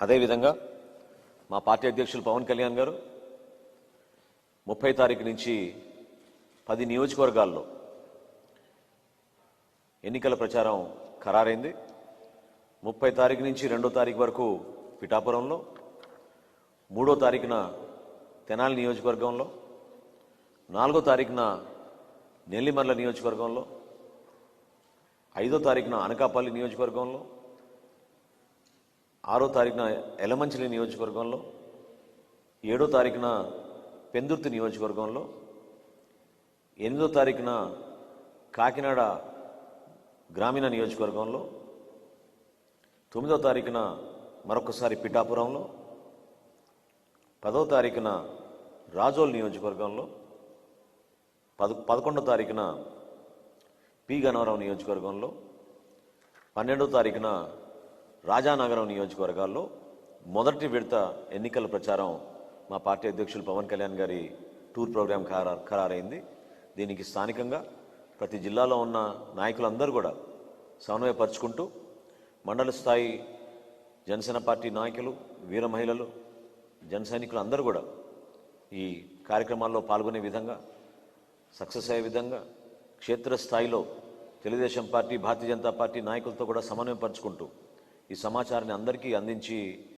అదేవిధంగా మా పార్టీ అధ్యక్షులు పవన్ కళ్యాణ్ గారు 30 తారీఖు నుంచి 10 నియోజకవర్గాల్లో ఎన్నికల ప్రచారం ఖరారైంది. 30 తారీఖు నుంచి 2వ తారీఖు వరకు పిఠాపురంలో, 3వ తారీఖున తెనాలి నియోజకవర్గంలో, 4వ తారీఖున నెల్లిమర్ల నియోజకవర్గంలో, 5వ తారీఖున అనకాపల్లి నియోజకవర్గంలో, 6వ తారీఖున ఎలమంచిలి నియోజకవర్గంలో, 7వ తారీఖున పెందుర్తి నియోజకవర్గంలో, 8వ తారీఖున కాకినాడ గ్రామీణ నియోజకవర్గంలో, 9వ తారీఖున మరొకసారి పిఠాపురంలో, 10వ తారీఖున రాజోల్ నియోజకవర్గంలో, 11వ తారీఖున పి గన్నవరం నియోజకవర్గంలో, 12వ తారీఖున రాజానగరం నియోజకవర్గాల్లో మొదటి విడత ఎన్నికల ప్రచారం మా పార్టీ అధ్యక్షులు పవన్ కళ్యాణ్ గారి టూర్ ప్రోగ్రాం ఖరారైంది. దీనికి స్థానికంగా ప్రతి జిల్లాలో ఉన్న నాయకులందరూ కూడా సమన్వయపరుచుకుంటూ మండల స్థాయి జనసేన పార్టీ నాయకులు, వీర మహిళలు, జన సైనికులు అందరూ కూడా ఈ కార్యక్రమాల్లో పాల్గొనే విధంగా, సక్సెస్ అయ్యే విధంగా క్షేత్రస్థాయిలో తెలుగుదేశం పార్టీ, భారతీయ జనతా పార్టీ నాయకులతో కూడా సమన్వయపరుచుకుంటూ ఈ సమాచారాన్ని అందరికీ అందించి